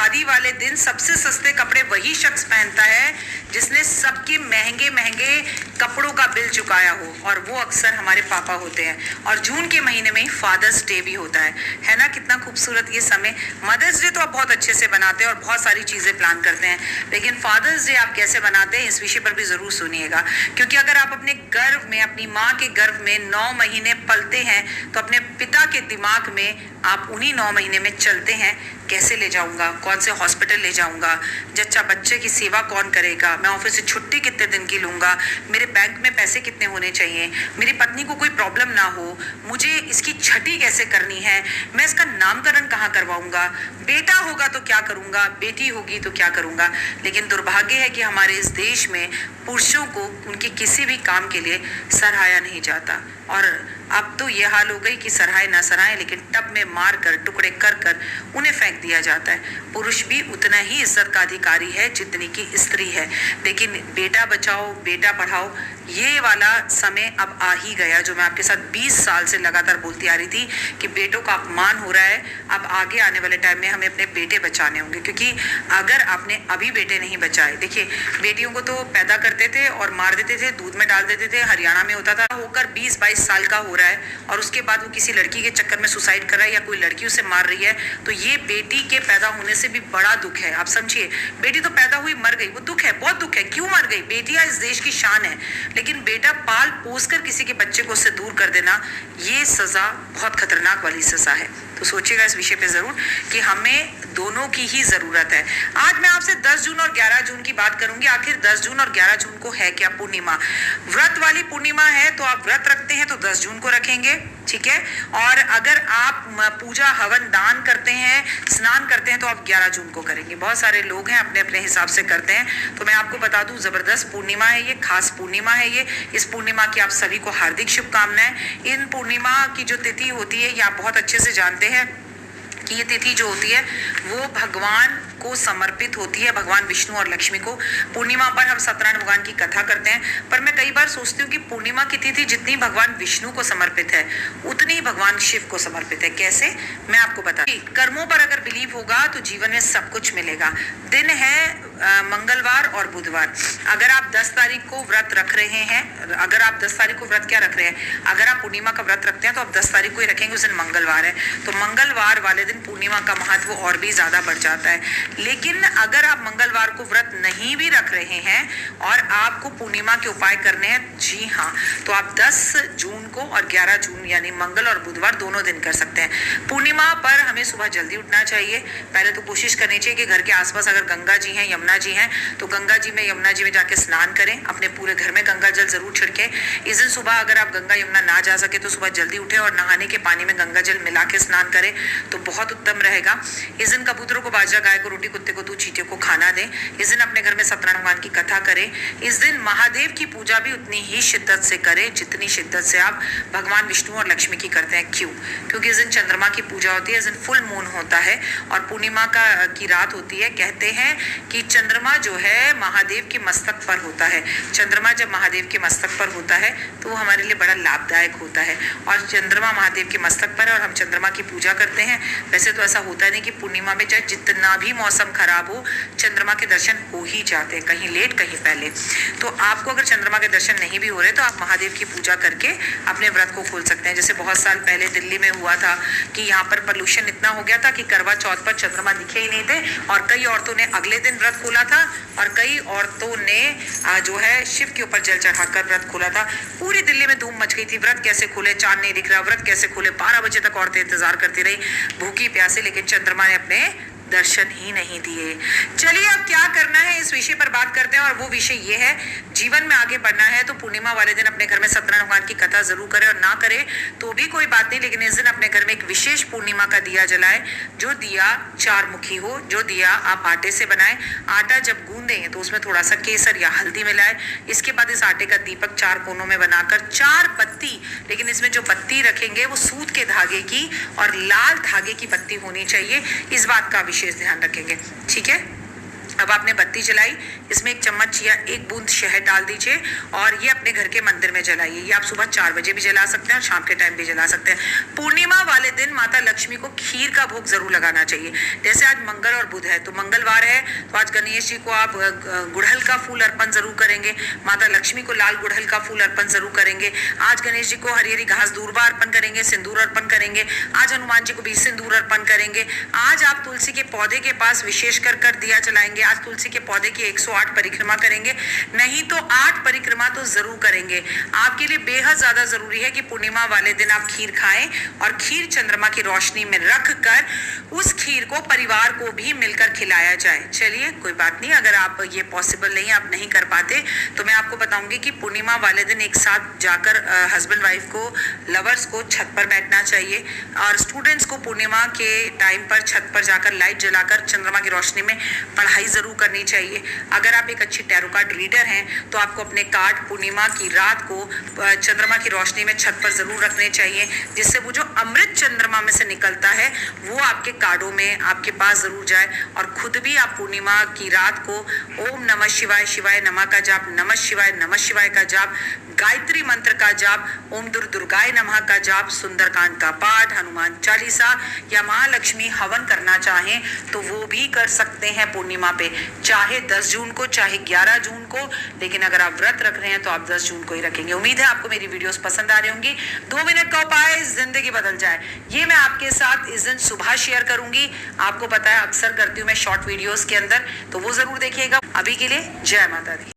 शादी वाले दिन सबसे सस्ते कपड़े वही शख्स पहनता है जिसने सबके महंगे महंगे कपड़ों का बिल चुकाया हो, और वो अक्सर हमारे पापा होते हैं। और जून के महीने में फादर्स डे भी होता है ना। कितना खूबसूरत ये समय। मदर्स डे तो आप बहुत अच्छे से बनाते हैं और बहुत सारी चीज़ें प्लान करते हैं, लेकिन फादर्स डे आप कैसे बनाते हैं इस विषय पर भी ज़रूर सुनिएगा। क्योंकि अगर आप अपने गर्भ में, अपनी माँ के गर्भ में 9 महीने पलते हैं, तो अपने पिता के दिमाग में आप उन्हीं 9 महीने में चलते हैं। कैसे ले जाऊंगा, कौन से हॉस्पिटल ले जाऊंगा, जच्चा बच्चे की सेवा कौन करेगा, मैं ऑफिस से छुट्टी कितने दिन की लूंगा, मेरे बैंक में पैसे कितने होने चाहिए, मेरी पत्नी को कोई प्रॉब्लम ना हो, मुझे इसकी छठी कैसे करनी है, मैं इसका नामकरण कहाँ करवाऊंगा, बेटा होगा तो क्या करूंगा, बेटी होगी तो क्या करूंगा। लेकिन दुर्भाग्य है कि हमारे इस देश में पुरुषों को उनके किसी भी काम के लिए सराहाया नहीं जाता। और अब तो ये हाल हो गई कि सराहाए ना सराहाए, लेकिन टब में मार कर, टुकड़े कर कर उन्हें फेंक दिया जाता है। पुरुष भी उतना ही इज्जत का अधिकारी है जितनी की स्त्री है। लेकिन बेटा बचाओ, बेटा पढ़ाओ, ये वाला समय अब आ ही गया, जो मैं आपके साथ 20 साल से लगातार बोलती आ रही थी कि बेटों का अपमान हो रहा है। अब आगे आने वाले टाइम में हमें अपने बेटे बचाने होंगे, क्योंकि अगर आपने अभी बेटे नहीं बचाए, देखिए बेटियों को तो पैदा करते थे और मार देते थे, दूध में डाल देते थे। हरियाणा में होता था, होकर 20-22 साल का हो रहा है और उसके बाद वो किसी लड़की के चक्कर में सुसाइड कर रहा है या कोई लड़की उसे मार रही है, तो ये बेटी के पैदा होने से भी बड़ा दुख है। आप समझिए, बेटी तो पैदा हुई मर गई, वो दुख है, बहुत दुख है। क्यों मर गई? बेटियां इस देश की शान है, लेकिन बेटा पाल पोस कर किसी के बच्चे को उससे दूर कर देना, ये सजा बहुत खतरनाक वाली सजा है। तो सोचिएगा इस विषय पे जरूर कि हमें दोनों की ही जरूरत है। आज मैं आपसे 10 जून और 11 जून की बात करूंगी। आखिर 10 जून और 11 जून को है क्या? पूर्णिमा, व्रत वाली पूर्णिमा है। तो आप व्रत रखते हैं तो 10 जून को रखेंगे, ठीक है। और अगर आप पूजा हवन दान करते हैं, स्नान करते हैं, तो आप 11 जून को करेंगे। बहुत सारे लोग हैं अपने अपने हिसाब से करते हैं। तो मैं आपको बता दूं, जबरदस्त पूर्णिमा है ये, खास पूर्णिमा है ये। इस पूर्णिमा की आप सभी को हार्दिक शुभकामनाएं। इन पूर्णिमा की जो तिथि होती है, ये आप बहुत अच्छे से जानते हैं कि ये तिथि जो होती है वो भगवान को समर्पित होती है, भगवान विष्णु और लक्ष्मी को। पूर्णिमा पर हम सत्यनारायण भगवान की कथा करते हैं, पर मैं कई बार सोचती हूँ कि पूर्णिमा की तिथि जितनी भगवान विष्णु को समर्पित है, उतनी ही भगवान शिव को समर्पित है। कैसे? मैं आपको बता, कर्मों पर अगर बिलीव होगा तो जीवन में सब कुछ मिलेगा। दिन है मंगलवार और बुधवार। अगर आप 10 तारीख को व्रत रख रहे हैं, अगर आप 10 तारीख को व्रत क्या रख रहे हैं, अगर आप पूर्णिमा का व्रत रखते हैं तो आप 10 तारीख को ही रखेंगे, उस दिन मंगलवार है। तो मंगलवार वाले दिन पूर्णिमा का महत्व और भी ज्यादा बढ़ जाता है। लेकिन अगर आप मंगलवार को व्रत नहीं भी रख रहे हैं और आपको पूर्णिमा के उपाय करने हैं, जी हाँ, तो आप 10 जून को और 11 जून यानी मंगल और बुधवार दोनों दिन कर सकते हैं। पूर्णिमा पर हमें सुबह जल्दी उठना चाहिए। पहले तो कोशिश करनी चाहिए कि घर के आसपास अगर गंगा जी हैं, यमुना जी हैं, तो गंगा जी में, यमुना जी में जाके स्नान करें। अपने पूरे घर में गंगा जल जरूर छिड़कें। इस दिन सुबह अगर आप गंगा यमुना ना जा सके तो सुबह जल्दी उठें और नहाने के पानी में गंगा जल मिला के स्नान करें, तो बहुत उत्तम रहेगा। इस दिन कबूतरों को बाजरा, गाय को रोटी, कुत्ते को दूध, चींटियों को खाना दें। इस दिन अपने घर में सत्यनारायण भगवान की कथा करें। इस दिन महादेव की पूजा भी उतनी ही शिद्दत से करें जितनी शिद्दत से आप भगवान विष्णु और लक्ष्मी की करते हैं। क्यों? क्योंकि इस दिन चंद्रमा की पूजा होती है, इस दिन फुल मून होता है और पूर्णिमा की रात होती है। कहते हैं कि चंद्रमा जो है महादेव के मस्तक पर होता है। चंद्रमा जब महादेव के मस्तक पर होता है तो वो हमारे लिए बड़ा लाभदायक होता है। और चंद्रमा महादेव के मस्तक पर है और हम चंद्रमा की पूजा करते हैं। वैसे तो ऐसा होता नहीं कि पूर्णिमा में चाहे जितना भी मौसम खराब हो, चंद्रमा के दर्शन हो ही जाते हैं, कहीं लेट कहीं पहले। तो आपको अगर चंद्रमा के दर्शन नहीं भी हो रहे तो आप महादेव की पूजा करके अपने व्रत को खोल सकते हैं। जैसे बहुत साल पहले दिल्ली में हुआ था कि यहाँ पर पोल्यूशन इतना हो गया था कि करवा चौथ पर चंद्रमा दिखे ही नहीं थे और कई औरतों ने अगले दिन व्रत खोला था और कई औरतों ने जो है शिव के ऊपर जल चढ़ाकर व्रत खोला था। पूरी दिल्ली में धूम मच गई थी, व्रत कैसे खोले, चांद नहीं दिख रहा, व्रत कैसे खोले। 12 बजे तक औरतें इंतजार करती रही भूखी प्यासे, लेकिन चंद्रमा ने अपने दर्शन ही नहीं दिए। चलिए अब क्या करना है इस विषय पर बात करते हैं और वो विषय ये है, जीवन में आगे बढ़ना है तो पूर्णिमा वाले दिन अपने घर में सत्यनारायण भगवान की कथा जरूर करें और ना करें तो भी कोई बात नहीं, लेकिन इस दिन अपने घर में एक विशेष पूर्णिमा का दिया जलाएं। जो दिया 4 मुखी हो, जो दिया आप आटे से बनाएं। आटा जब गूंदें तो उसमें थोड़ा सा केसर या हल्दी मिलाएं। इसके बाद इस आटे का दीपक 4 कोनों में बनाकर 4 पत्ती, लेकिन इसमें जो पत्ती रखेंगे वो सूत के धागे की और लाल धागे की पत्ती होनी चाहिए। इस बात का विशेष ध्यान रखेंगे, ठीक है। अब आपने बत्ती जलाई, इसमें 1 चम्मच या 1 बूंद शहद डाल दीजिए और ये अपने घर के मंदिर में जलाइए। ये आप सुबह 4 बजे भी जला सकते हैं और शाम के टाइम भी जला सकते हैं। पूर्णिमा वाले दिन माता लक्ष्मी को खीर का भोग जरूर लगाना चाहिए। जैसे आज मंगल और बुध है, तो मंगलवार है तो आज गणेश जी को आप गुड़हल का फूल अर्पण जरूर करेंगे, माता लक्ष्मी को लाल गुड़हल का फूल अर्पण जरूर करेंगे। आज गणेश जी को हरी हरी घास दूर्वा अर्पण करेंगे, सिंदूर अर्पण करेंगे। आज हनुमान जी को भी सिंदूर अर्पण करेंगे। आज आप तुलसी के पौधे के पास विशेष कर दिया जलाएंगे। आज तुलसी के पौधे की 108 परिक्रमा करेंगे, नहीं तो 8 परिक्रमा तो जरूर करेंगे। आपके लिए बेहद ज्यादा जरूरी है कि पूर्णिमा वाले दिन आप खीर खाएं और खीर चंद्रमा की रोशनी में रख कर उस खीर को परिवार को भी मिलकर खिलाया जाए। चलिए कोई बात नहीं, अगर आप ये पॉसिबल नहीं, आप नहीं कर पाते, तो मैं आपको बताऊंगी कि पूर्णिमा वाले दिन एक साथ जाकर हस्बैंड वाइफ को, लवर्स को छत पर बैठना चाहिए और स्टूडेंट्स को पूर्णिमा के टाइम पर छत पर जाकर लाइट जलाकर चंद्रमा की रोशनी में पढ़ाई जरूर करनी चाहिए। अगर आप एक अच्छी टैरो कार्ड रीडर हैं तो आपको अपने कार्ड पूर्णिमा की रात को चंद्रमा की रोशनी में छत पर जरूर रखने चाहिए, जिससे वो जो अमृत चंद्रमा में से निकलता है वो आपके कार्डों में आपके पास जरूर जाए। और खुद भी आप पूर्णिमा की रात को ओम नमः शिवाय शिवाय नमः का जाप, नमः शिवाय का जाप, गायत्री मंत्र का जाप, ओम दुर्गाय नमः का जाप, सुंदरकांड का पाठ, हनुमान चालीसा या महालक्ष्मी हवन करना चाहें तो वो भी कर सकते हैं पूर्णिमा पे, चाहे 10 जून को चाहे 11 जून को। लेकिन अगर आप व्रत रख रहे हैं तो आप 10 जून को ही रखेंगे। उम्मीद है आपको मेरी वीडियोस पसंद आ रही होंगी। 2 मिनट का उपाय जिंदगी बदल जाए, ये मैं आपके साथ इस दिन सुबह शेयर करूंगी। आपको पता है अक्सर करती हूँ मैं शॉर्ट वीडियोस के अंदर, तो वो जरूर देखिएगा। अभी के लिए जय माता दी।